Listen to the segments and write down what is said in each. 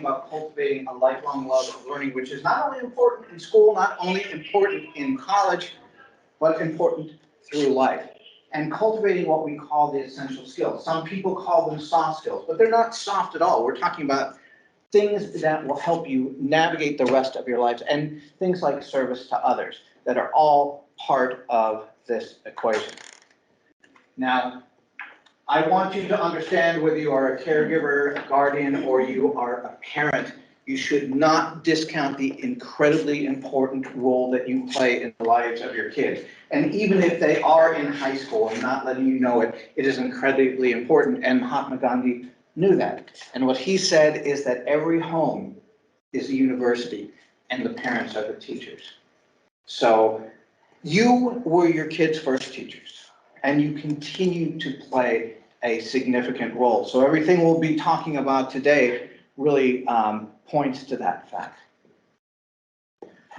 about cultivating a lifelong love of learning, which is not only important in school, not only important in college, but important through life. And cultivating what we call the essential skills. Some people call them soft skills, but they're not soft at all. We're talking about things that will help you navigate the rest of your lives, and things like service to others that are all part of this equation. Now, I want you to understand, whether you are a caregiver, a guardian, or you are a parent, you should not discount the incredibly important role that you play in the lives of your kids. And even if they are in high school and not letting you know it, it is incredibly important. And Mahatma Gandhi knew that. And what he said is that every home is a university and the parents are the teachers. So you were your kids' first teachers, and you continue to play a significant role. So everything we'll be talking about today really points to that fact.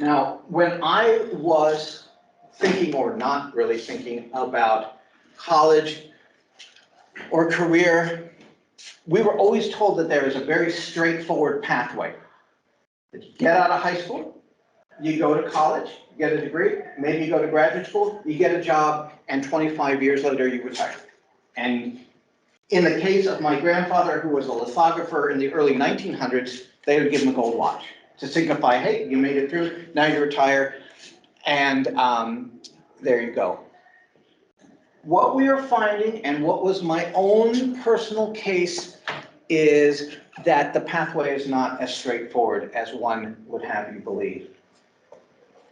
Now, when I was thinking, or not really thinking, about college or career, we were always told that there is a very straightforward pathway. You get out of high school, you go to college, you get a degree, maybe you go to graduate school, you get a job, and 25 years later you retire. And in the case of my grandfather, who was a lithographer in the early 1900s, they would give him a gold watch to signify, hey, you made it through, now you retire, and there you go. What we are finding, and what was my own personal case, is that the pathway is not as straightforward as one would have you believe.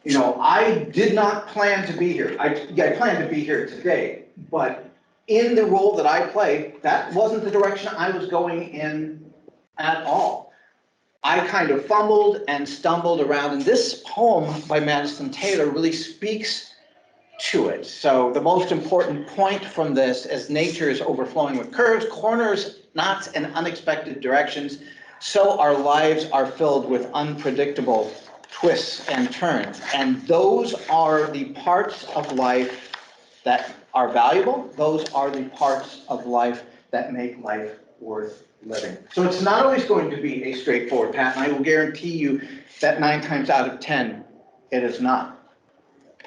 You know, I did not plan to be here. I planned to be here today, but in the role that I play, that wasn't the direction I was going in at all. I kind of fumbled and stumbled around, and this poem by Madison Taylor really speaks to it. So the most important point from this, as nature is overflowing with curves, corners, knots, and unexpected directions, so our lives are filled with unpredictable twists and turns. And those are the parts of life that are valuable. Those are the parts of life that make life worth living. So it's not always going to be a straightforward path, and I will guarantee you that 9 times out of 10, it is not.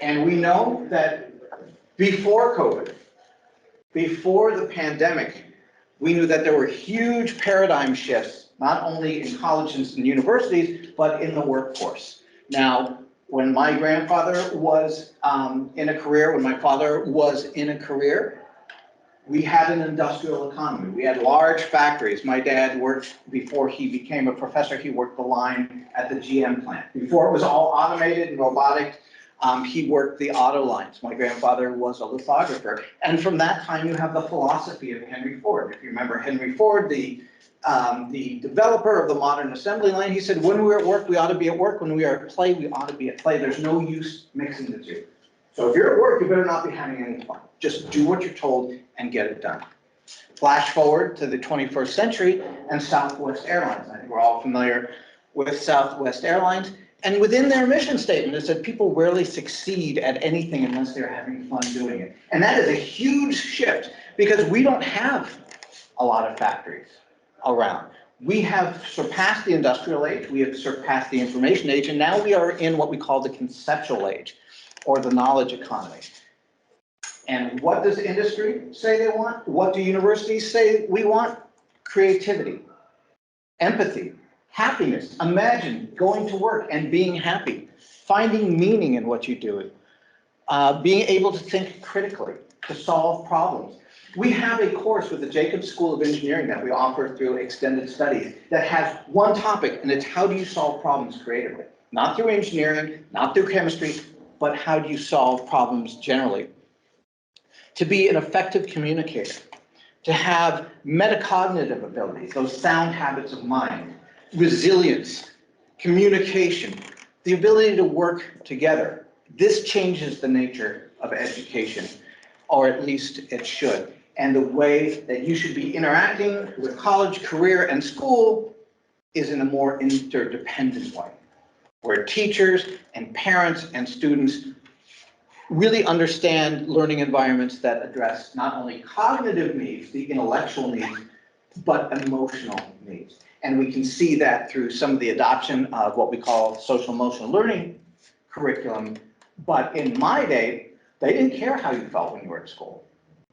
And we know that before COVID, before the pandemic, we knew that there were huge paradigm shifts, not only in colleges and universities, but in the workforce. Now, when my grandfather was in a career, when my father was in a career, we had an industrial economy. We had large factories. My dad worked, before he became a professor, he worked the line at the GM plant. Before it was all automated and robotic, he worked the auto lines. My grandfather was a lithographer. And from that time, you have the philosophy of Henry Ford. If you remember Henry Ford, the developer of the modern assembly line, he said, when we're at work, we ought to be at work. When we are at play, we ought to be at play. There's no use mixing the two. So if you're at work, you better not be having any fun. Just do what you're told and get it done. Flash forward to the 21st century and Southwest Airlines. I think we're all familiar with Southwest Airlines. And within their mission statement, it said people rarely succeed at anything unless they're having fun doing it. And that is a huge shift, because we don't have a lot of factories around. We have surpassed the industrial age, we have surpassed the information age, and now we are in what we call the conceptual age, or the knowledge economy. And what does industry say they want? What do universities say we want? Creativity, empathy, happiness. Imagine going to work and being happy, finding meaning in what you do, being able to think critically, to solve problems. We have a course with the Jacobs School of Engineering that we offer through extended studies that has one topic, and it's how do you solve problems creatively? Not through engineering, not through chemistry, but how do you solve problems generally? To be an effective communicator, to have metacognitive abilities, those sound habits of mind, resilience, communication, the ability to work together. This changes the nature of education, or at least it should. And the way that you should be interacting with college, career, and school is in a more interdependent way, where teachers and parents and students really understand learning environments that address not only cognitive needs, the intellectual needs, but emotional needs. And we can see that through some of the adoption of what we call social emotional learning curriculum. But in my day, they didn't care how you felt when you were at school.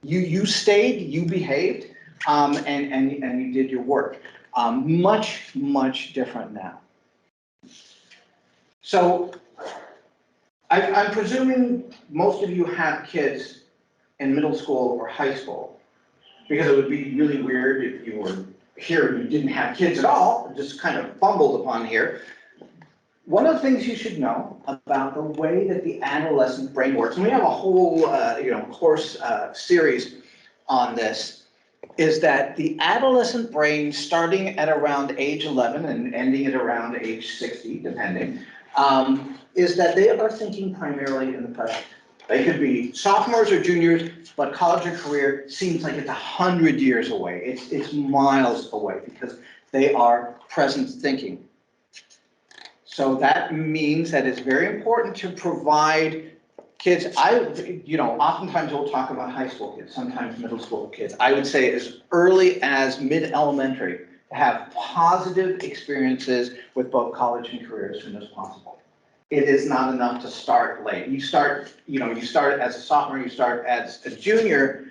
You stayed, you behaved, and you did your work. Much different now. So I'm presuming most of you have kids in middle school or high school, because it would be really weird if you were here and you didn't have kids at all, just kind of fumbled upon here. One of the things you should know about the way that the adolescent brain works, and we have a whole course series on this, is that the adolescent brain, starting at around age 11 and ending at around age 60, depending, is that they are thinking primarily in the present. They could be sophomores or juniors, but college or career seems like it's 100 years away. It's miles away because they are present thinking. So that means that it's very important to provide kids. Oftentimes we'll talk about high school kids, sometimes middle school kids. I would say as early as mid-elementary to have positive experiences with both college and career as soon as possible. It is not enough to start late. You start as a sophomore, you start as a junior,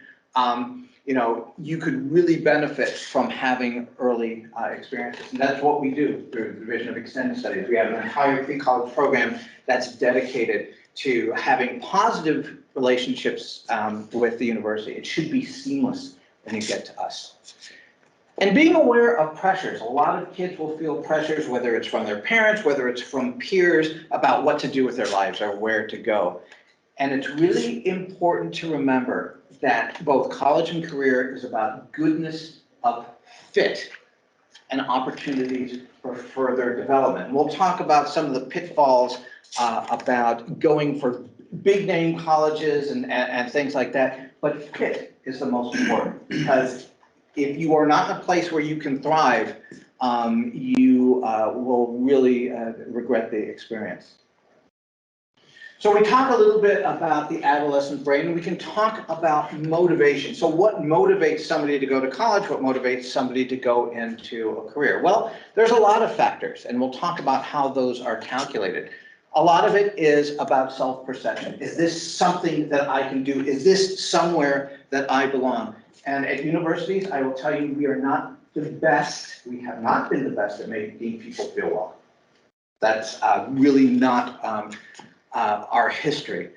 you could really benefit from having early experiences. And that's what we do through the Division of Extended Studies. We have an entire pre-college program that's dedicated to having positive relationships with the university. It should be seamless when you get to us. And being aware of pressures. A lot of kids will feel pressures, whether it's from their parents, whether it's from peers, about what to do with their lives or where to go. And it's really important to remember that both college and career is about goodness of fit and opportunities for further development. And we'll talk about some of the pitfalls about going for big name colleges and things like that. But fit is the most important, because if you are not in a place where you can thrive, you will really regret the experience. So we talk a little bit about the adolescent brain, and we can talk about motivation. So what motivates somebody to go to college? What motivates somebody to go into a career? Well, there's a lot of factors, and we'll talk about how those are calculated. A lot of it is about self-perception. Is this something that I can do? Is this somewhere that I belong? And at universities, I will tell you, we are not the best. We have not been the best at making people feel well. That's really not our history.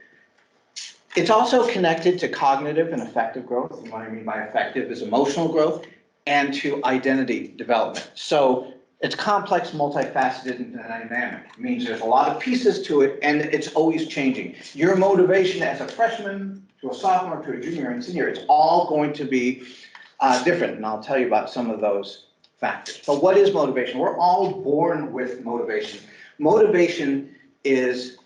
It's also connected to cognitive and affective growth. And what I mean by affective is emotional growth, and to identity development. So it's complex, multifaceted, and dynamic. It means there's a lot of pieces to it, and it's always changing. Your motivation as a freshman to a sophomore to a junior and senior, it's all going to be different, and I'll tell you about some of those factors. But what is motivation? We're all born with motivation. Motivation is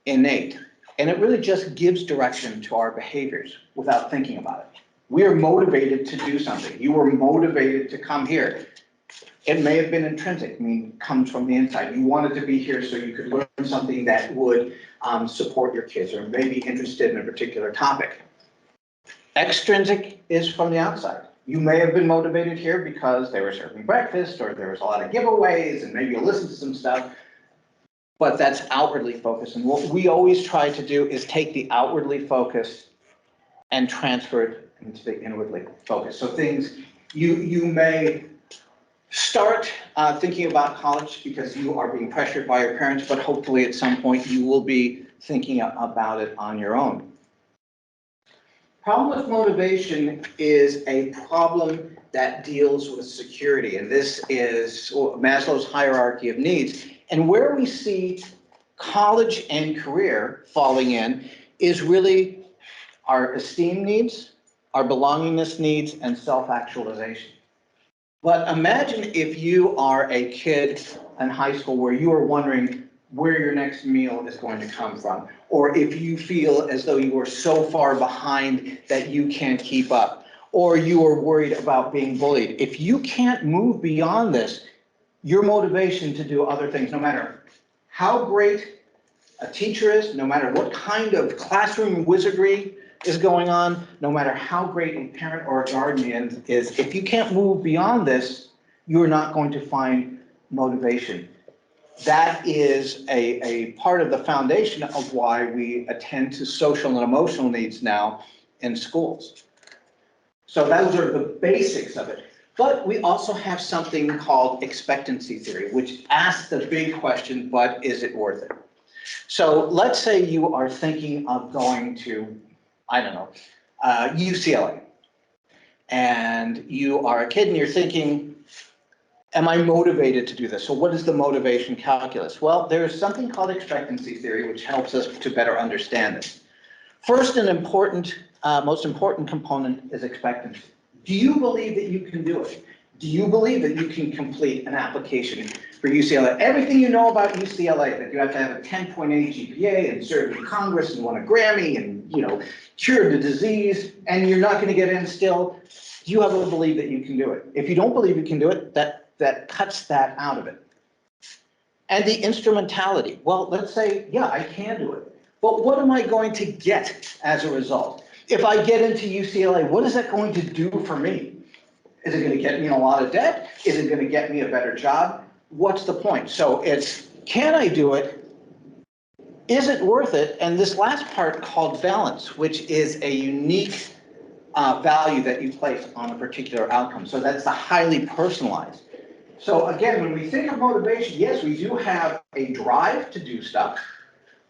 innate, and it really just gives direction to our behaviors without thinking about it. We are motivated to do something. You were motivated to come here. It may have been intrinsic, it comes from the inside. You wanted to be here so you could learn something that would support your kids, or maybe interested in a particular topic. Extrinsic is from the outside. You may have been motivated here because they were serving breakfast, or there was a lot of giveaways, and maybe you listened to some stuff, but that's outwardly focused. And what we always try to do is take the outwardly focused and transfer it into the inwardly focused. So things you may start thinking about college because you are being pressured by your parents, but hopefully at some point you will be thinking about it on your own. Problem with motivation is a problem that deals with security, and this is Maslow's hierarchy of needs. And where we see college and career falling in is really our esteem needs, our belongingness needs, and self-actualization. But imagine if you are a kid in high school where you are wondering where your next meal is going to come from, or if you feel as though you are so far behind that you can't keep up, or you are worried about being bullied. If you can't move beyond this, your motivation to do other things, no matter how great a teacher is, no matter what kind of classroom wizardry is going on, no matter how great a parent or a guardian is, if you can't move beyond this, you're not going to find motivation. That is a part of the foundation of why we attend to social and emotional needs now in schools. So those are the basics of it. But we also have something called expectancy theory, which asks the big question, but is it worth it? So let's say you are thinking of going to, I don't know, UCLA. And you are a kid and you're thinking, am I motivated to do this? So what is the motivation calculus? Well, there's something called expectancy theory, which helps us to better understand this. First and most important component is expectancy. Do you believe that you can do it? Do you believe that you can complete an application for UCLA? Everything you know about UCLA, that you have to have a 10.8 GPA and serve in Congress and won a Grammy and, you know, cured the disease, and you're not going to get in still, do you have to believe that you can do it? If you don't believe you can do it, that cuts that out of it. And the instrumentality. Well, let's say, yeah, I can do it. But what am I going to get as a result? If I get into UCLA, what is that going to do for me? Is it going to get me in a lot of debt? Is it going to get me a better job? What's the point? So it's, can I do it? Is it worth it? And this last part called balance, which is a unique value that you place on a particular outcome. So that's the highly personalized. So again, when we think of motivation, yes, we do have a drive to do stuff,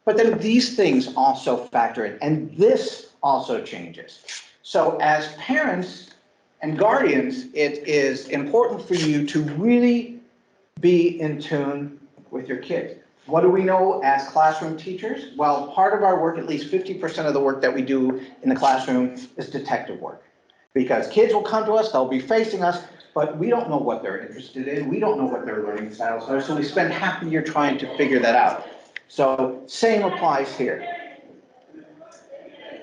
but then these things also factor in, and this also changes. So as parents and guardians, it is important for you to really be in tune with your kids. What do we know as classroom teachers? Well, part of our work, at least 50% of the work that we do in the classroom, is detective work. Because kids will come to us, they'll be facing us, but we don't know what they're interested in. We don't know what their learning styles are, so we spend half the year trying to figure that out. So same applies here.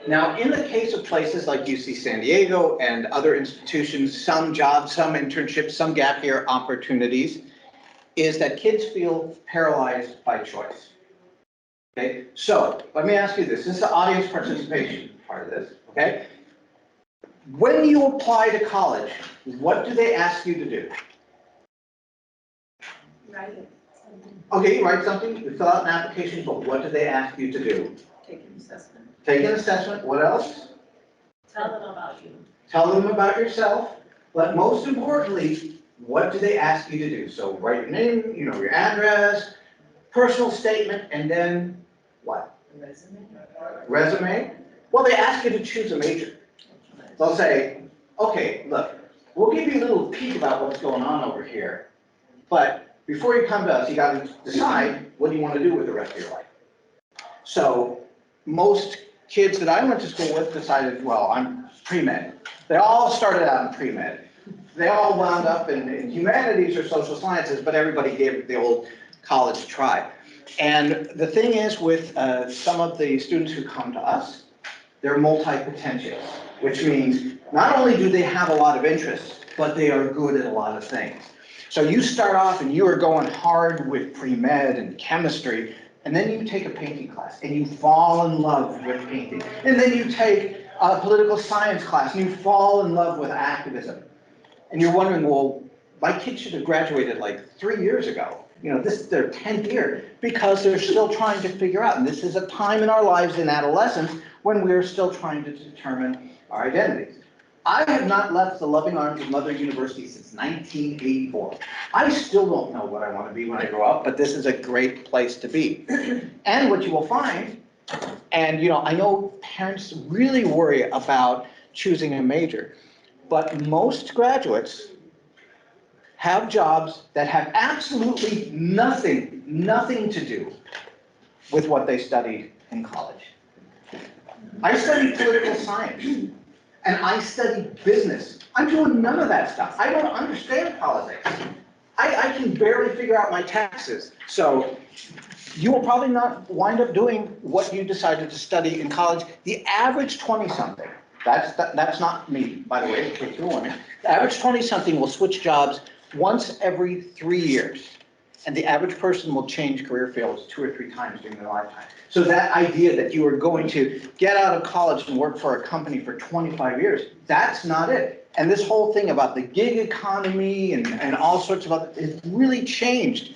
Now, in the case of places like UC San Diego and other institutions, some jobs, some internships, some gap year opportunities, is that kids feel paralyzed by choice. Okay, so let me ask you this. This is the audience participation part of this, okay? When you apply to college, what do they ask you to do? Write something. Okay, you write something, you fill out an application, but what do they ask you to do? Take an assessment. Take an assessment, what else? Tell them about you. Tell them about yourself, but most importantly, what do they ask you to do? So write your name, you know, your address, personal statement, and then what? Resume. Resume? Well, they ask you to choose a major. They'll say, okay, look, we'll give you a little peek about what's going on over here, but before you come to us, you got to decide what do you want to do with the rest of your life. So most kids that I went to school with decided, well, I'm pre-med. They all started out in pre-med. They all wound up in humanities or social sciences, but everybody gave it the old college try. And the thing is with some of the students who come to us, they're multi-potentials, which means not only do they have a lot of interests, but they are good at a lot of things. So you start off and you are going hard with pre-med and chemistry, and then you take a painting class and you fall in love with painting. And then you take a political science class and you fall in love with activism. And you're wondering, well, my kid should have graduated like 3 years ago. You know, this is their 10th year, because they're still trying to figure out. And this is a time in our lives in adolescence when we're still trying to determine our identities. I have not left the loving arms of Mother University since 1984. I still don't know what I want to be when I grow up, but this is a great place to be. And what you will find, and you know, I know parents really worry about choosing a major, but most graduates have jobs that have absolutely nothing to do with what they studied in college. I studied political science, and I studied business. I'm doing none of that stuff. I don't understand politics. I can barely figure out my taxes. So you will probably not wind up doing what you decided to study in college. The average 20-something, that's not me, by the way, in case you're wondering. The average 20-something will switch jobs once every 3 years. And the average person will change career fields 2 or 3 times during their lifetime. So that idea that you are going to get out of college and work for a company for 25 years, that's not it. And this whole thing about the gig economy and all sorts of other, it's really changed.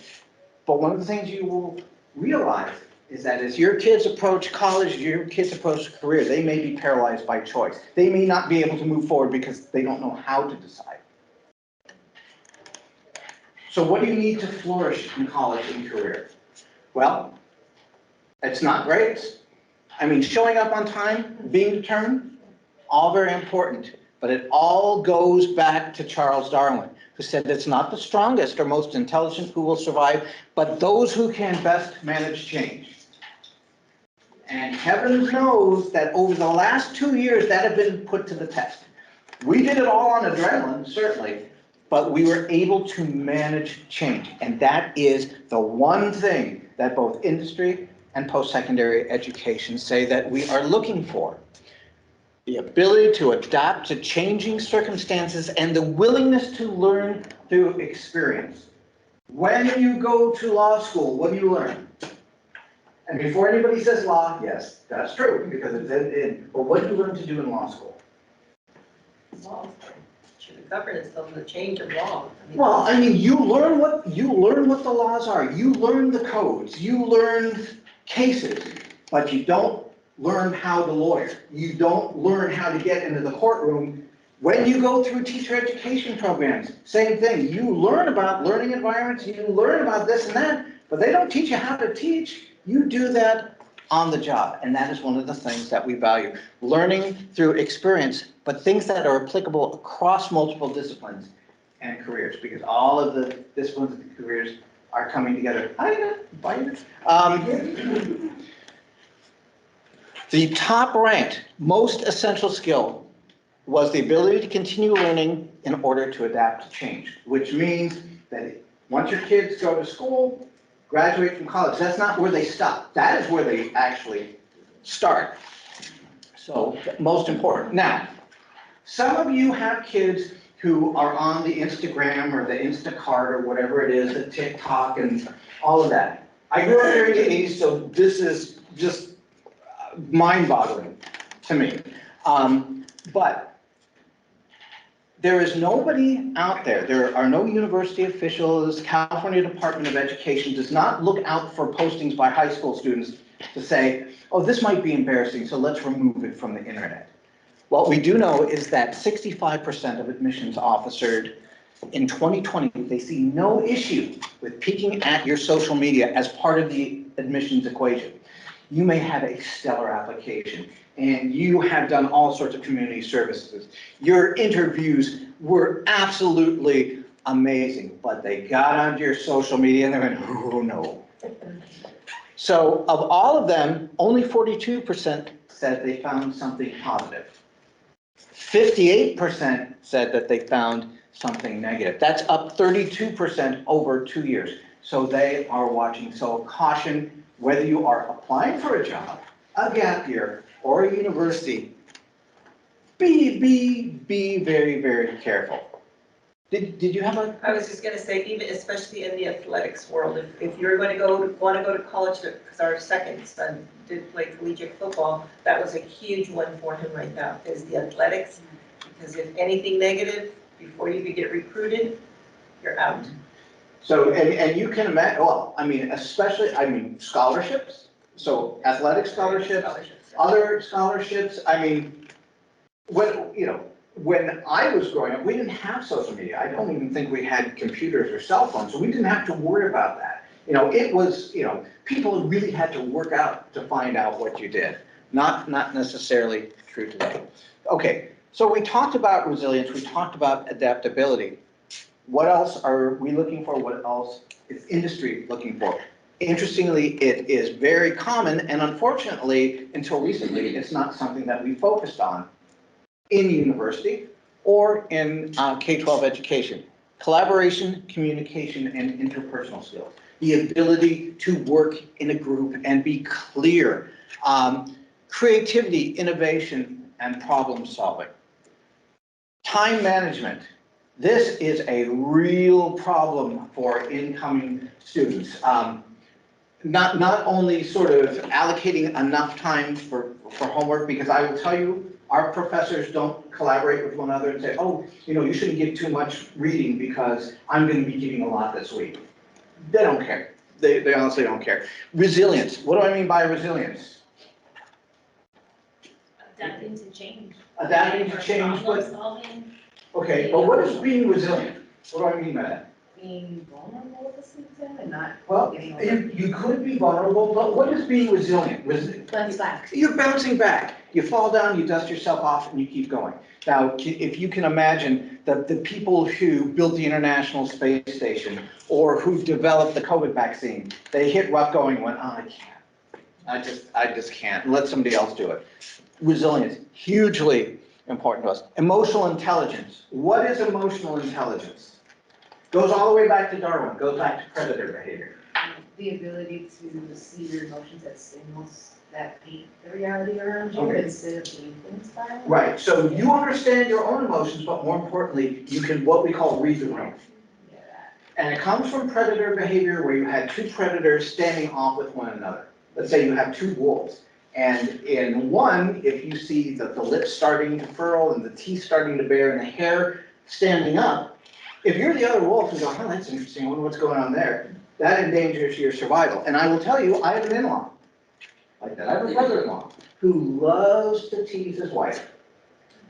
But one of the things you will realize is that as your kids approach college, your kids approach a career, they may be paralyzed by choice. They may not be able to move forward because they don't know how to decide. So what do you need to flourish in college and career? Well, it's not grades. I mean, showing up on time, being determined, all very important. But it all goes back to Charles Darwin, who said it's not the strongest or most intelligent who will survive, but those who can best manage change. And heaven knows that over the last 2 years, that have been put to the test. We did it all on adrenaline, certainly, but we were able to manage change. And that is the one thing that both industry and post-secondary education say that we are looking for. The ability to adapt to changing circumstances and the willingness to learn through experience. When you go to law school, what do you learn? And before anybody says law, yes, that's true, because it's in, but what do you learn to do in law school? Law, the governance of the change of law. Well, I mean, you learn what the laws are. You learn the codes. You learn cases, but you don't learn how to lawyer. You don't learn how to get into the courtroom. When you go through teacher education programs, same thing. You learn about learning environments. You learn about this and that, but they don't teach you how to teach. You do that on the job, and that is one of the things that we value. Learning through experience, but things that are applicable across multiple disciplines and careers, because all of the disciplines and careers are coming together. The top ranked, most essential skill was the ability to continue learning in order to adapt to change, which means that once your kids go to school, graduate from college, that's not where they stop. That is where they actually start. So, most important. Now, some of you have kids who are on the Instagram or the Instacart or whatever it is, the TikTok and all of that. I grew up during the 80s, so this is just mind-boggling to me. But there is nobody out there, there are no university officials, California Department of Education does not look out for postings by high school students to say, oh, this might be embarrassing, so let's remove it from the internet. What we do know is that 65% of admissions officers in 2020, they see no issue with peeking at your social media as part of the admissions equation. You may have a stellar application and you have done all sorts of community services. Your interviews were absolutely amazing, but they got onto your social media and they went, oh no. So of all of them, only 42% said they found something positive. 58% said that they found something negative. That's up 32% over 2 years. So they are watching. So caution, whether you are applying for a job, a gap year, or a university, be very, very careful. Did you have a? I was just going to say, even especially in the athletics world, if you're going to want to go to college, because our second son did play collegiate football, that was a huge one for him right now, is the athletics. Because if anything negative, before you could get recruited, you're out. So, and you can imagine, well, I mean, especially, I mean, scholarships, so athletic scholarships, other scholarships, I mean, when I was growing up, we didn't have social media. I don't even think we had computers or cell phones, so we didn't have to worry about that. It was, people really had to work out to find out what you did. Not necessarily true today. Okay, so we talked about resilience, we talked about adaptability. What else are we looking for? What else is industry looking for? Interestingly, it is very common, and unfortunately, until recently, it's not something that we focused on in university or in K-12 education. Collaboration, communication, and interpersonal skills. The ability to work in a group and be clear. Creativity, innovation, and problem solving. Time management. This is a real problem for incoming students. Not only sort of allocating enough time for homework, because I will tell you, our professors don't collaborate with one another and say, oh, you shouldn't give too much reading because I'm going to be giving a lot this week. They don't care. They honestly don't care. Resilience. What do I mean by resilience? Adapting to change. Adapting to change, Problem but, solving, okay, but what is being resilient? What do I mean by that? being vulnerable to something and not Well, getting over. you could be vulnerable, but what is being resilient? Bounce back. You're bouncing back. You fall down, you dust yourself off, and you keep going. Now, if you can imagine the people who built the International Space Station or who developed the COVID vaccine, they hit rough going and went, oh, I can't. I just can't. Let somebody else do it. Resilience, hugely important to us. Emotional intelligence. What is emotional intelligence? Goes all the way back to Darwin, goes back to predator behavior. The ability to see your emotions as signals that paint the reality around you Okay. instead of being influenced by it. Right, so you understand your own emotions, but more importantly, you can what we call read the room. Yeah. And it comes from predator behavior where you had two predators standing off with one another. Let's say you have two wolves. And in one, if you see the lips starting to furl and the teeth starting to bare and the hair standing up, if you're the other wolf and go, oh, that's interesting, I wonder what's going on there, that endangers your survival. And I will tell you, I have an in-law like that. I have a brother-in-law who loves to tease his wife.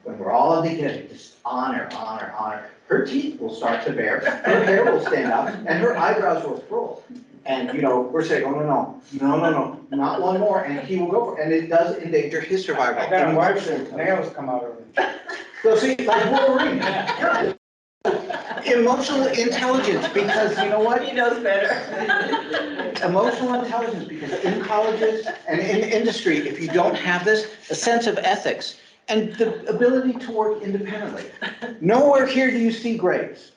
When we're all together, just honor. Her teeth will start to bare, her hair will stand up, and her eyebrows will furl. And, we're saying, oh, no, not one more, and he will go for it. And it does endanger his survival. I got a wife that nails come out of her. So see, like Wolverine. Emotional intelligence, because you know what? He knows better. Emotional intelligence, because in colleges and in industry, if you don't have this, a sense of ethics and the ability to work independently. Nowhere here do you see grades.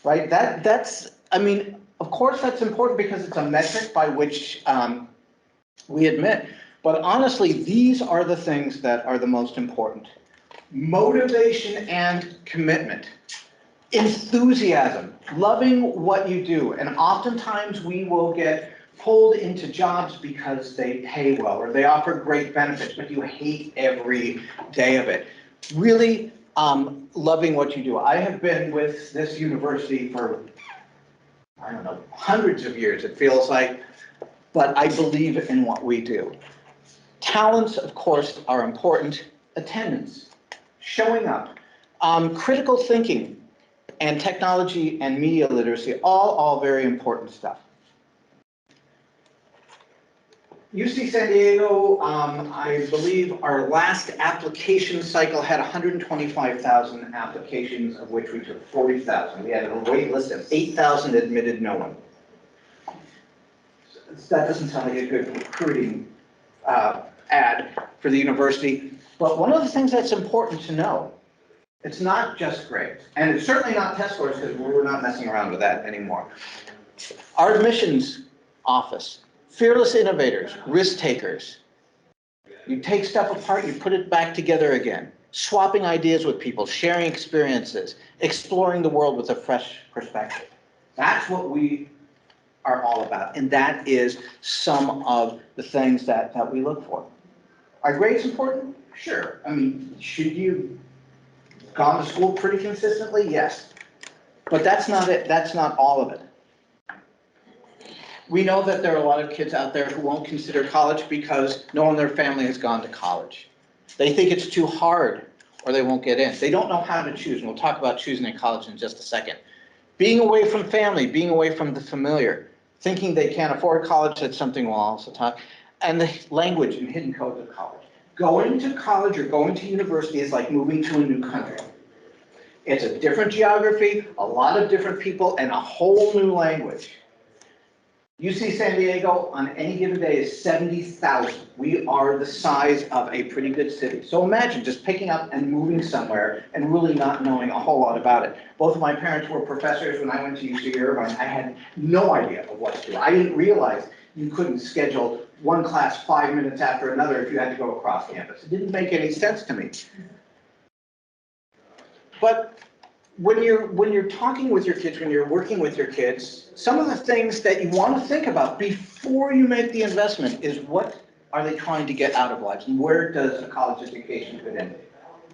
Right? That's, of course that's important because it's a metric by which we admit, but honestly, these are the things that are the most important. Motivation and commitment. Enthusiasm, loving what you do. And oftentimes we will get pulled into jobs because they pay well or they offer great benefits, but you hate every day of it. Really loving what you do. I have been with this university for, I don't know, hundreds of years, it feels like, but I believe in what we do. Talents, of course, are important. Attendance, showing up, critical thinking, and technology and media literacy, all very important stuff. UC San Diego, I believe our last application cycle had 125,000 applications, of which we took 40,000. We had a wait list of 8,000 admitted no one. That doesn't sound like a good recruiting ad for the university, but one of the things that's important to know, it's not just grades, and it's certainly not test scores because we're not messing around with that anymore. Our admissions office, fearless innovators, risk takers. You take stuff apart, you put it back together again, swapping ideas with people, sharing experiences, exploring the world with a fresh perspective. That's what we are all about, and that is some of the things that we look for. Are grades important? Sure. Should you gone to school pretty consistently? Yes. But that's not it. That's not all of it. We know that there are a lot of kids out there who won't consider college because no one in their family has gone to college. They think it's too hard or they won't get in. They don't know how to choose, and we'll talk about choosing a college in just a second. Being away from family, being away from the familiar, thinking they can't afford college, that's something we'll also talk. And the language and hidden codes of college. Going to college or going to university is like moving to a new country. It's a different geography, a lot of different people, and a whole new language. UC San Diego on any given day is 70,000. We are the size of a pretty good city. So imagine just picking up and moving somewhere and really not knowing a whole lot about it. Both of my parents were professors when I went to UC Irvine. I had no idea of what to do. I didn't realize you couldn't schedule one class 5 minutes after another if you had to go across campus. It didn't make any sense to me. But when you're talking with your kids, when you're working with your kids, some of the things that you want to think about before you make the investment is what are they trying to get out of life, and where does a college education fit in?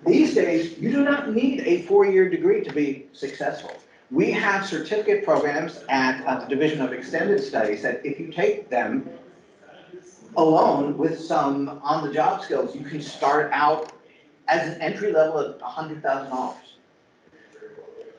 These days, you do not need a 4-year degree to be successful. We have certificate programs at the Division of Extended Studies that if you take them alone with some on-the-job skills, you can start out as an entry level at $100,000.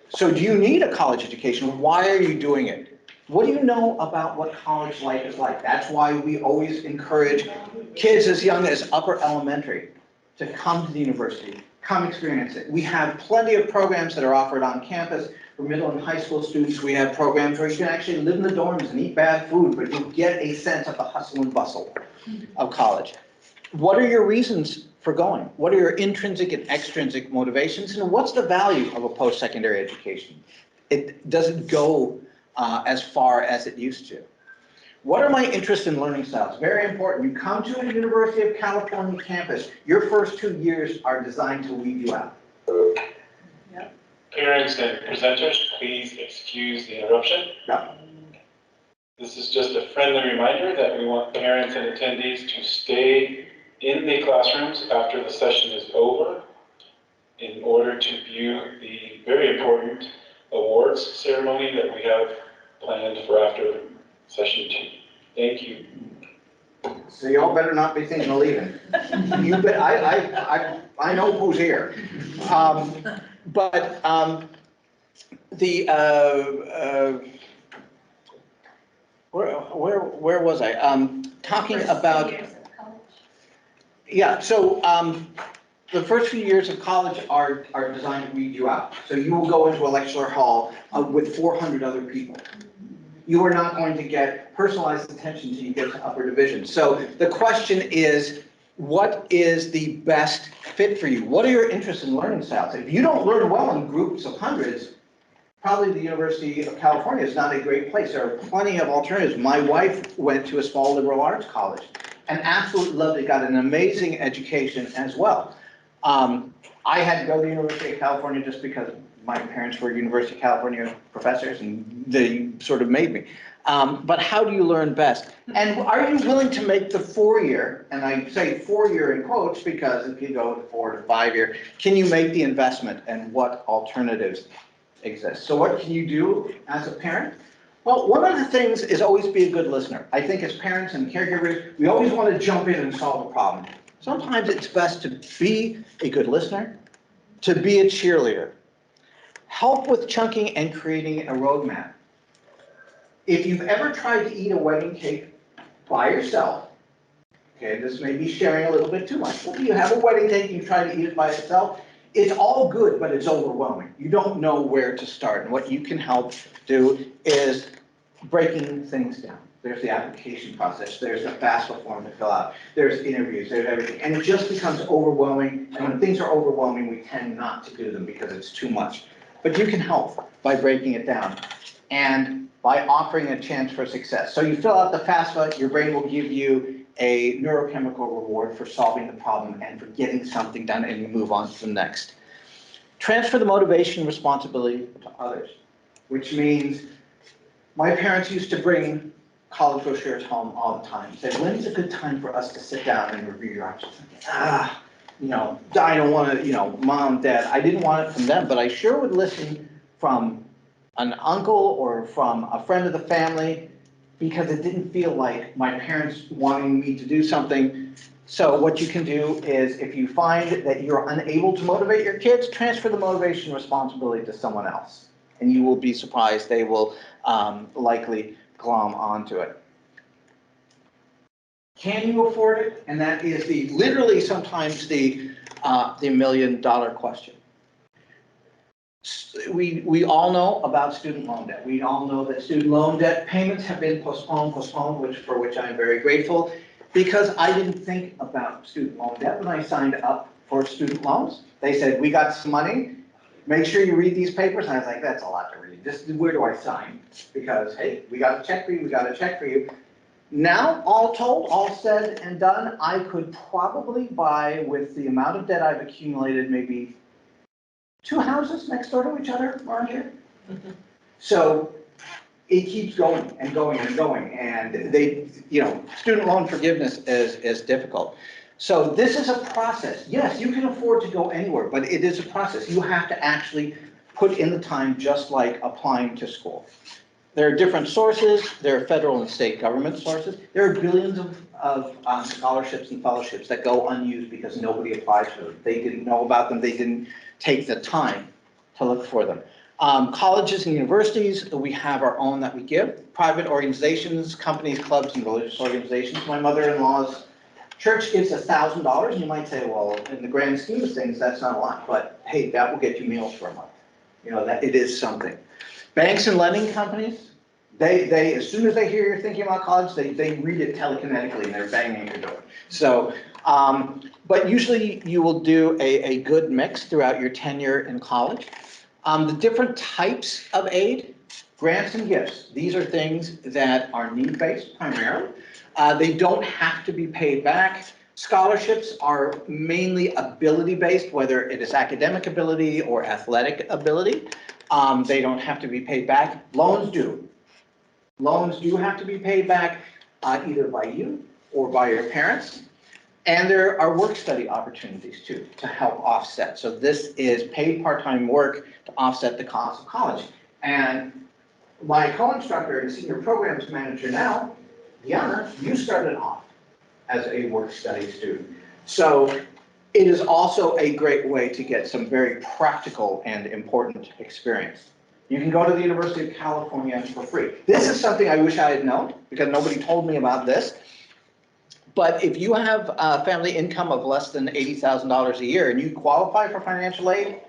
So do you need a college education? Why are you doing it? What do you know about what college life is like? That's why we always encourage kids as young as upper elementary to come to the university, come experience it. We have plenty of programs that are offered on campus for middle and high school students. We have programs where you can actually live in the dorms and eat bad food, but you get a sense of the hustle and bustle of college. What are your reasons for going? What are your intrinsic and extrinsic motivations? And what's the value of a post-secondary education? It doesn't go as far as it used to. What are my interests in learning styles? Very important. You come to a University of California campus, your first 2 years are designed to weed you out. Yep. Parents and presenters, please excuse the interruption. Yeah. This is just a friendly reminder that we want parents and attendees to stay in the classrooms after the session is over in order to view the very important awards ceremony that we have planned for after session 2. Thank you. So y'all better not be thinking of leaving. You bet. I know who's here. Where was I? Talking about. Yeah. So the first few years of college are designed to weed you out. So you will go into a lecture hall with 400 other people. You are not going to get personalized attention until you get to upper division. So the question is, what is the best fit for you? What are your interests in learning styles? If you don't learn well in groups of hundreds, probably the University of California is not a great place. There are plenty of alternatives. My wife went to a small liberal arts college and absolutely loved it, got an amazing education as well. I had to go to the University of California just because my parents were University of California professors and they sort of made me. But how do you learn best? And are you willing to make the 4-year, and I say 4-year in quotes because if you go to 4 to 5-year, can you make the investment and what alternatives exist? So what can you do as a parent? Well, one of the things is always be a good listener. I think as parents and caregivers, we always want to jump in and solve a problem. Sometimes it's best to be a good listener, to be a cheerleader. Help with chunking and creating a roadmap. If you've ever tried to eat a wedding cake by yourself, okay, this may be sharing a little bit too much, but you have a wedding cake and you try to eat it by yourself, it's all good, but it's overwhelming. You don't know where to start. And what you can help do is breaking things down. There's the application process, there's the FAFSA form to fill out, there's interviews, there's everything. And it just becomes overwhelming. And when things are overwhelming, we tend not to do them because it's too much. But you can help by breaking it down and by offering a chance for success. So you fill out the FAFSA, your brain will give you a neurochemical reward for solving the problem and for getting something done, and you move on to the next. Transfer the motivation and responsibility to others, which means my parents used to bring college brochures home all the time. Said, when's a good time for us to sit down and review your options? I don't want to, mom, dad, I didn't want it from them, but I sure would listen from an uncle or from a friend of the family because it didn't feel like my parents wanting me to do something. So what you can do is if you find that you're unable to motivate your kids, transfer the motivation and responsibility to someone else. And you will be surprised they will likely glom onto it. Can you afford it? And that is literally sometimes the $1 million question. We all know about student loan debt. We all know that student loan debt payments have been postponed, for which I'm very grateful, because I didn't think about student loan debt when I signed up for student loans. They said, we got some money, make sure you read these papers. And I was like, that's a lot to read. Where do I sign? Because, hey, we got a check for you, we got a check for you. Now, all told, all said and done, I could probably buy, with the amount of debt I've accumulated, maybe 2 houses next door to each other around here. So it keeps going and going and going, and they, student loan forgiveness is difficult. So this is a process. Yes, you can afford to go anywhere, but it is a process. You have to actually put in the time, just like applying to school. There are different sources. There are federal and state government sources. There are billions of scholarships and fellowships that go unused because nobody applies for them. They didn't know about them. They didn't take the time to look for them. Colleges and universities, we have our own that we give. Private organizations, companies, clubs, and religious organizations. My mother-in-law's church gives $1,000, and you might say, well, in the grand scheme of things, that's not a lot, but hey, that will get you meals for a month. That it is something. Banks and lending companies, they as soon as they hear you're thinking about college, they read it telekinetically and they're banging your door. So, but usually you will do a good mix throughout your tenure in college. The different types of aid, grants and gifts, these are things that are need-based primarily. They don't have to be paid back. Scholarships are mainly ability-based, whether it is academic ability or athletic ability. They don't have to be paid back. Loans do. Loans do have to be paid back either by you or by your parents. And there are work-study opportunities too to help offset. So this is paid part-time work to offset the cost of college. And my co-instructor and senior programs manager now, Diana, you started off as a work-study student. So it is also a great way to get some very practical and important experience. You can go to the University of California for free. This is something I wish I had known because nobody told me about this. But if you have a family income of less than $80,000 a year and you qualify for financial aid,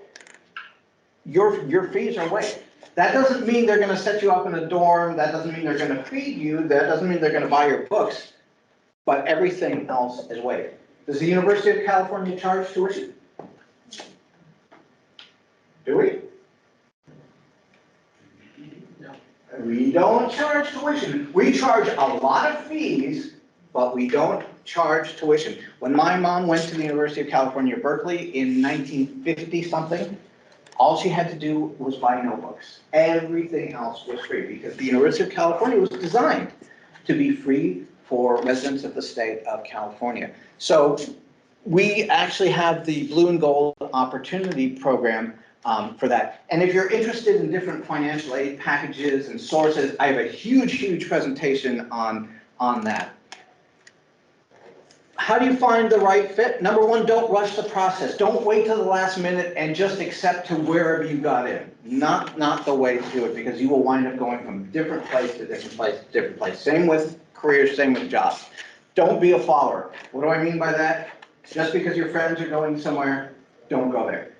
your fees are waived. That doesn't mean they're going to set you up in a dorm. That doesn't mean they're going to feed you. That doesn't mean they're going to buy your books. But everything else is waived. Does the University of California charge tuition? Do we? No. We don't charge tuition. We charge a lot of fees, but we don't charge tuition. When my mom went to the University of California, Berkeley in 1950-something, all she had to do was buy notebooks. Everything else was free because the University of California was designed to be free for residents of the state of California. So we actually have the Blue and Gold Opportunity Program for that. And if you're interested in different financial aid packages and sources, I have a huge presentation on that. How do you find the right fit? Number one, don't rush the process. Don't wait till the last minute and just accept to wherever you got in. Not the way to do it, because you will wind up going from different place to different place to different place. Same with careers, same with jobs. Don't be a follower. What do I mean by that? Just because your friends are going somewhere, don't go there.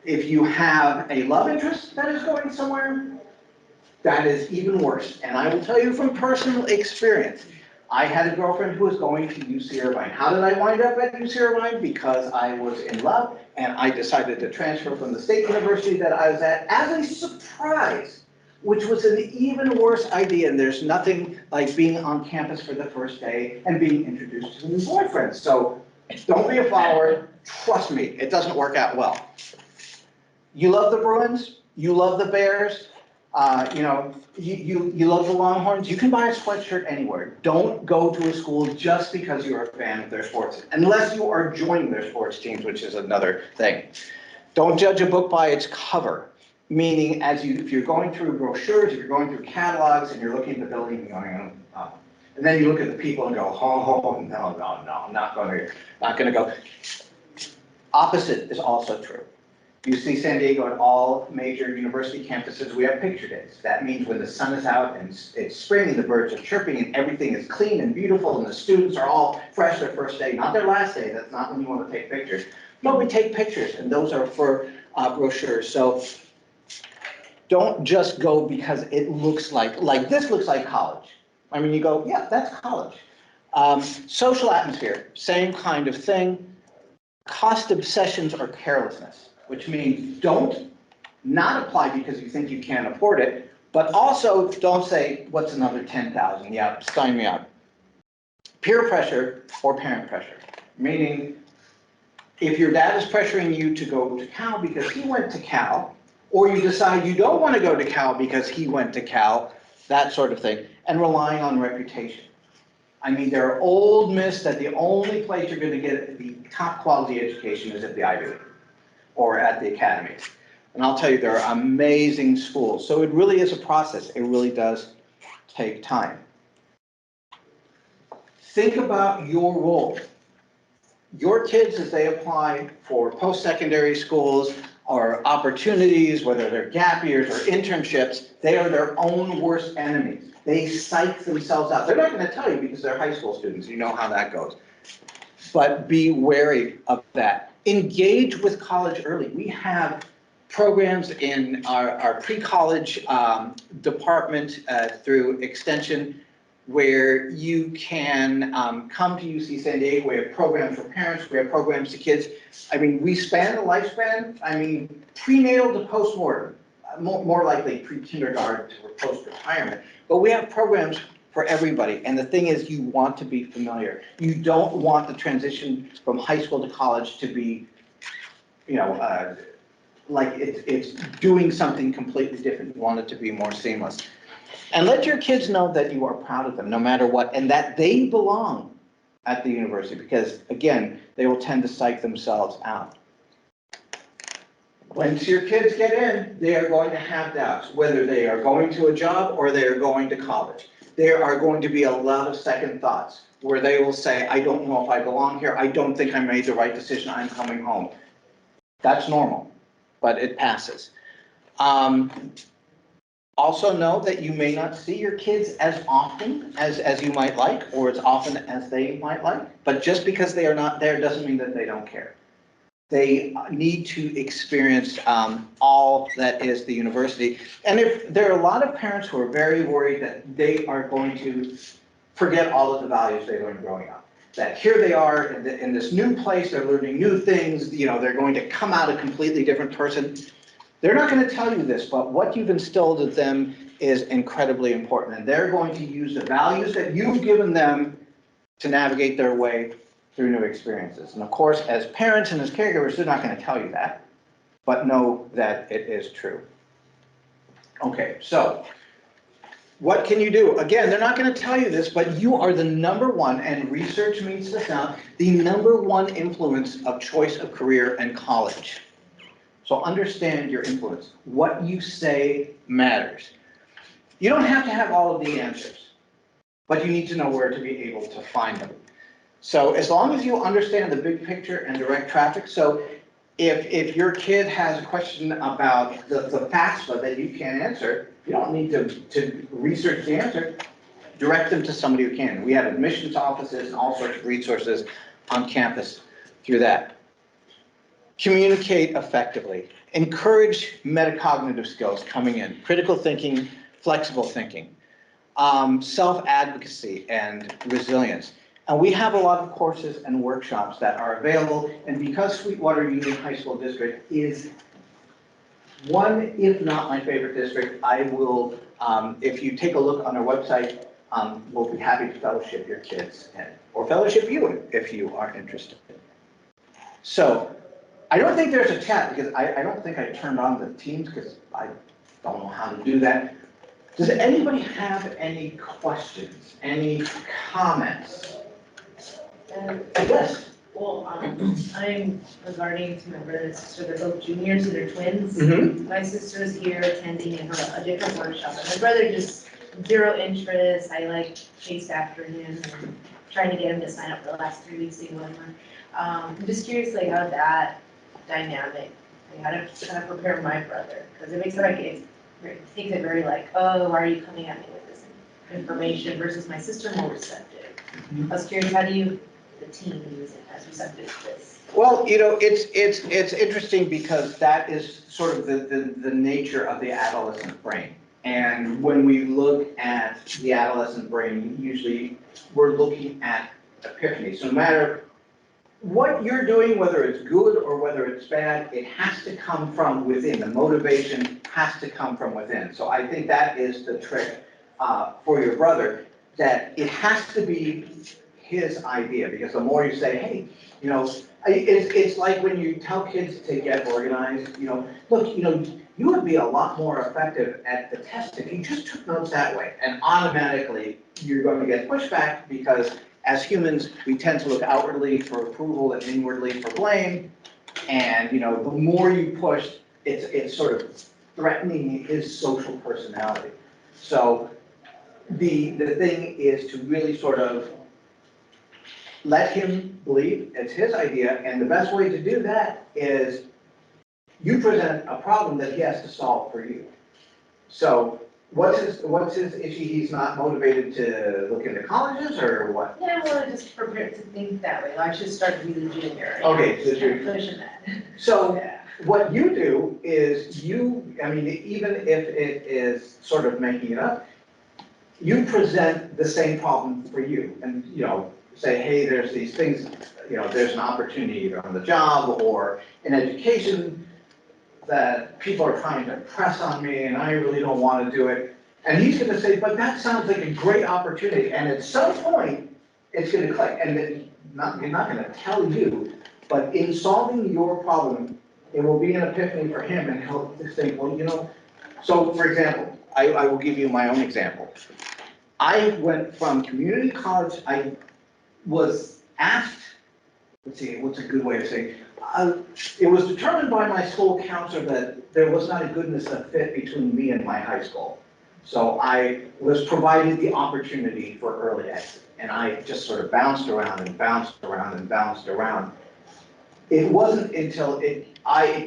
If you have a love interest that is going somewhere, that is even worse. And I will tell you from personal experience, I had a girlfriend who was going to UC Irvine. How did I wind up at UC Irvine? Because I was in love and I decided to transfer from the state university that I was at as a surprise, which was an even worse idea. And there's nothing like being on campus for the first day and being introduced to a new boyfriend. So don't be a follower. Trust me, it doesn't work out well. You love the Bruins, you love the Bears, you love the Longhorns, you can buy a sweatshirt anywhere. Don't go to a school just because you're a fan of their sports, unless you are joining their sports teams, which is another thing. Don't judge a book by its cover, meaning if you're going through brochures, if you're going through catalogs and you're looking at the building and going, oh, and then you look at the people and go, oh, no, I'm not going to go. Opposite is also true. You see San Diego at all major university campuses, we have picture days. That means when the sun is out and it's spring and the birds are chirping and everything is clean and beautiful and the students are all fresh their first day, not their last day. That's not when you want to take pictures. But we take pictures and those are for brochures. So don't just go because it looks like this looks like college. I mean, you go, yeah, that's college. Social atmosphere, same kind of thing. Cost obsessions or carelessness, which means don't not apply because you think you can't afford it, but also don't say, what's another 10,000? Yeah, sign me up. Peer pressure or parent pressure, meaning if your dad is pressuring you to go to Cal because he went to Cal, or you decide you don't want to go to Cal because he went to Cal, that sort of thing, and relying on reputation. I mean, there are old myths that the only place you're going to get the top quality education is at the Ivy League or at the academies. And I'll tell you, there are amazing schools. So it really is a process. It really does take time. Think about your role. Your kids, as they apply for post-secondary schools or opportunities, whether they're gap years or internships, they are their own worst enemies. They psych themselves out. They're not going to tell you because they're high school students. You know how that goes. But be wary of that. Engage with college early. We have programs in our pre-college department through Extension where you can come to UC San Diego. We have programs for parents. We have programs to kids. I mean, we span the lifespan. I mean, prenatal to postmortem, more likely pre-kindergarten to post-retirement. But we have programs for everybody. And the thing is, you want to be familiar. You don't want the transition from high school to college to be, like it's doing something completely different. You want it to be more seamless. And let your kids know that you are proud of them, no matter what, and that they belong at the university, because, again, they will tend to psych themselves out. Once your kids get in, they are going to have doubts, whether they are going to a job or they are going to college. There are going to be a lot of second thoughts, where they will say, I don't know if I belong here, I don't think I made the right decision, I'm coming home. That's normal, but it passes. Also know that you may not see your kids as often as you might like, or as often as they might like, but just because they are not there doesn't mean that they don't care. They need to experience all that is the university. And if there are a lot of parents who are very worried that they are going to forget all of the values they learned growing up, that here they are in this new place, they're learning new things, they're going to come out a completely different person. They're not going to tell you this, but what you've instilled in them is incredibly important. And they're going to use the values that you've given them to navigate their way through new experiences. And of course, as parents and as caregivers, they're not going to tell you that, but know that it is true. Okay, so what can you do? Again, they're not going to tell you this, but you are the number one, and research means this now, the number one influence of choice of career and college. So understand your influence. What you say matters. You don't have to have all of the answers, but you need to know where to be able to find them. So as long as you understand the big picture and direct traffic, so if your kid has a question about the FAFSA that you can't answer, you don't need to research the answer. Direct them to somebody who can. We have admissions offices and all sorts of resources on campus through that. Communicate effectively. Encourage metacognitive skills coming in. Critical thinking, flexible thinking, self-advocacy, and resilience. And we have a lot of courses and workshops that are available. And because Sweetwater Union High School District is one, if not my favorite district, I will, if you take a look on our website, we'll be happy to fellowship your kids in, or fellowship you if you are interested. So, I don't think there's a chat because I don't think I turned on the Teams because I don't know how to do that. Does anybody have any questions, any comments? Yes. Well, I'm regarding to my brother and sister, they're both juniors, so they're twins. Mm-hmm. My sister's here attending in a different workshop, and my brother just zero interest. I chased after him and trying to get him to sign up for the last 3 weeks and whatever. I'm just curious, how that dynamic, how to prepare my brother, because it makes it takes it very oh, why are you coming at me with this information versus my sister more receptive. I was curious, how do the team use it as receptive to this? Well, it's interesting because that is sort of the nature of the adolescent brain. And when we look at the adolescent brain, usually we're looking at epiphany. So no matter what you're doing, whether it's good or whether it's bad, it has to come from within. The motivation has to come from within. So I think that is the trick for your brother, that it has to be his idea, because the more you say, hey, you know, it's like when you tell kids to get organized, you know, look, you know, you would be a lot more effective at the test if you just took notes that way, and automatically you're going to get pushback, because as humans, we tend to look outwardly for approval and inwardly for blame, and, you know, the more you push, it's sort of threatening his social personality. So the thing is to really sort of let him believe it's his idea, and the best way to do that is you present a problem that he has to solve for you. So what's his issue? He's not motivated to look into colleges, or what? Yeah, well, I just prepared to think that way, like I should start really junior. Okay, so Just kind of pushing that. So Yeah. what you do is I mean, even if it is sort of making it up, you present the same problem for you, and, you know, say, hey, there's these things, you know, there's an opportunity either on the job or in education that people are trying to press on me, and I really don't want to do it. And he's going to say, but that sounds like a great opportunity, and at some point, it's going to click. And then you're not going to tell you, but in solving your problem, it will be an epiphany for him, and he'll think, well, you know, so for example, I will give you my own example. I went from community college, I was asked, let's see, what's a good way of saying, it was determined by my school counselor that there was not a goodness of fit between me and my high school. So I was provided the opportunity for early exit, and I just sort of bounced around and bounced around and bounced around. It wasn't until it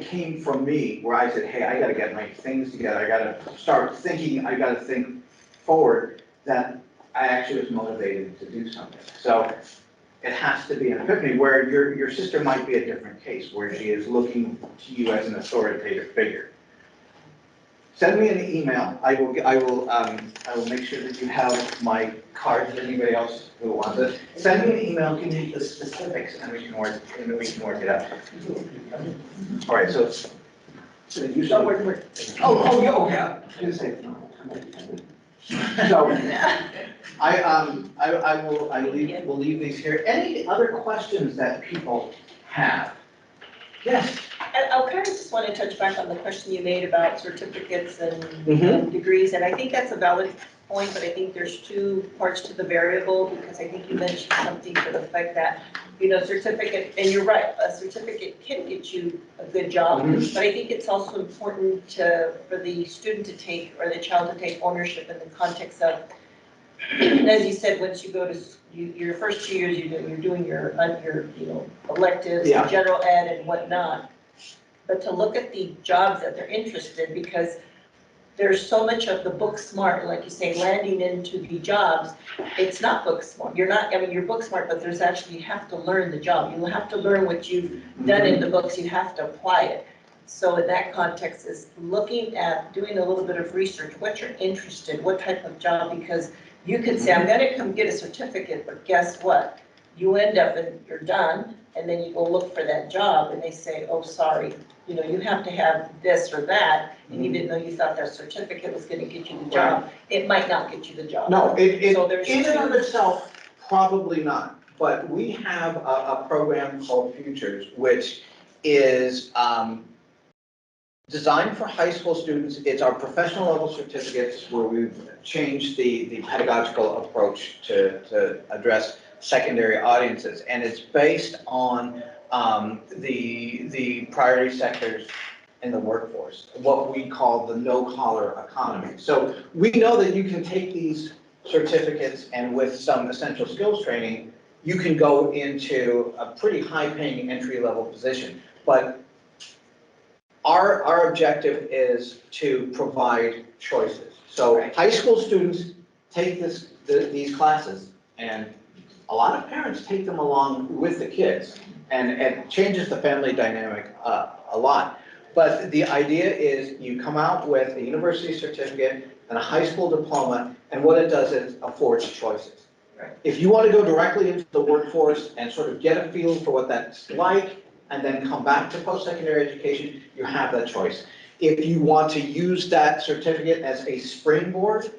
came from me where I said, hey, I gotta get my things together, I gotta start thinking, I gotta think forward, that I actually was motivated to do something. So it has to be an epiphany, where your sister might be a different case, where she is looking to you as an authoritative figure. Send me an email. I will make sure that you have my card, for anybody else who wants it. Send me an email, give me the specifics, and we can work it out. All right, so you start working. Oh, yeah, okay. I was gonna say, no. So we'll leave these here. Any other questions that people have? Yes. And I kind of just want to touch back on the question you made about certificates and Mhm. degrees, and I think that's a valid point, but I think there's two parts to the variable, because I think you mentioned something to the effect that, you know, certificate, and you're right, a certificate can get you a good job, Mhm. but I think it's also important for the student to take, or the child to take ownership in the context of, as you said, once you go to, your first 2 years, you're doing your, you know, electives, Yeah. general ed and whatnot, but to look at the jobs that they're interested in, because there's so much of the book smart, like you say, landing into the jobs, it's not book smart. You're not, I mean, you're book smart, but there's actually, you have to learn the job. You have to learn what you've done in the books, you have to apply it. So in that context is looking at, doing a little bit of research, what you're interested, what type of job, because you can say, I'm gonna come get a certificate, but guess what? You end up and you're done, and then you go look for that job, and they say, oh, sorry, you know, you have to have this or that, and you didn't know you thought that certificate was gonna get you the job. It might not get you the job. No, So there's in and of two- itself, probably not. But we have a program called Futures, which is designed for high school students. It's our professional level certificates, where we've changed the pedagogical approach to address secondary audiences. And it's based on the priority sectors in the workforce, what we call the no-collar economy. So we know that you can take these certificates, and with some essential skills training, you can go into a pretty high-paying entry-level position. But our objective is to provide choices. So high school students take these classes, and a lot of parents take them along with the kids, and it changes the family dynamic a lot. But the idea is you come out with a university certificate and a high school diploma, and what it does is affords choices. Right. If you want to go directly into the workforce and sort of get a feel for what that's like, and then come back to post-secondary education, you have that choice. If you want to use that certificate as a springboard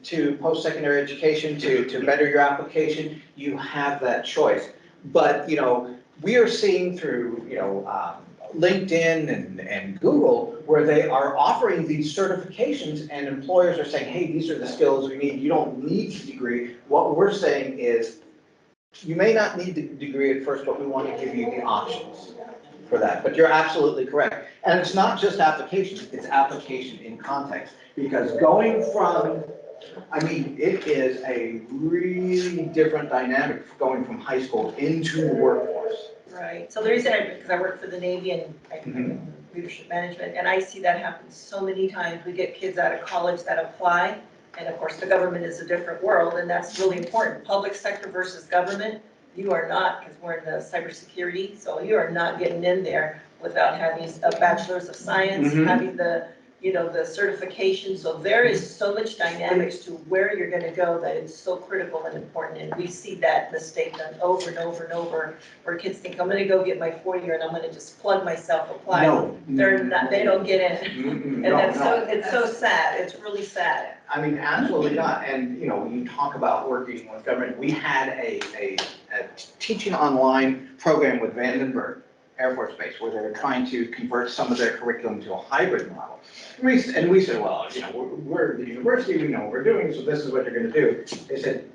to post-secondary education, to better your application, you have that choice. But, you know, we are seeing through, you know, LinkedIn and Google, where they are offering these certifications and employers are saying, hey, these are the skills we need. You don't need the degree. What we're saying is, you may not need the degree at first, but we want to give you the options for that. But you're absolutely correct. And it's not just application, it's application in context. Because going from, I mean, it is a really different dynamic going from high school into the workforce. Right, so the reason because I work for the Navy and leadership management, and I see that happen so many times. We get kids out of college that apply, and of course, the government is a different world, and that's really important. Public sector versus government, you are not, because we're in the cybersecurity, so you are not getting in there without having a bachelor's of science, having the, you know, the certification. So there is so much dynamics to where you're gonna go that it's so critical and important. And we see that mistake done over and over and over, where kids think, I'm gonna go get my 4-year and I'm gonna just plug myself, apply. No. They're not, they don't get in. And No, that's no. so, it's so sad, it's really sad. I mean, absolutely not. And, you know, when you talk about working with government, we had a teaching online program with Vandenberg Air Force Base, where they were trying to convert some of their curriculum to a hybrid model. And we said, well, you know, we're the university, we know what we're doing, so this is what you're gonna do. They said,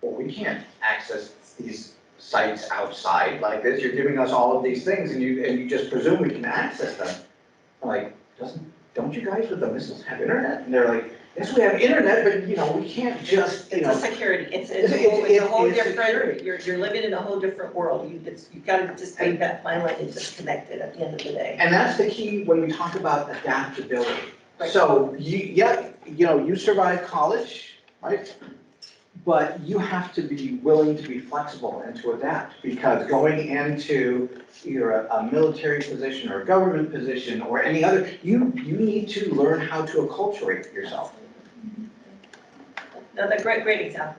well, we can't access these sites outside like this. You're giving us all of these things and you just presume we can access them. I'm like, don't you guys with the missiles have internet? And they're like, yes, we have internet, but you know, we can't just, you It's know. a security, it's It's a whole it's different, security. you're living in a whole different world. You gotta just take that fine line and just connect it at the end of the day. And that's the key when we talk about adaptability. Right. So you survive college, right? But you have to be willing to be flexible and to adapt, because going into either a military position or a government position or any other, you need to learn how to acculturate yourself. Another great example.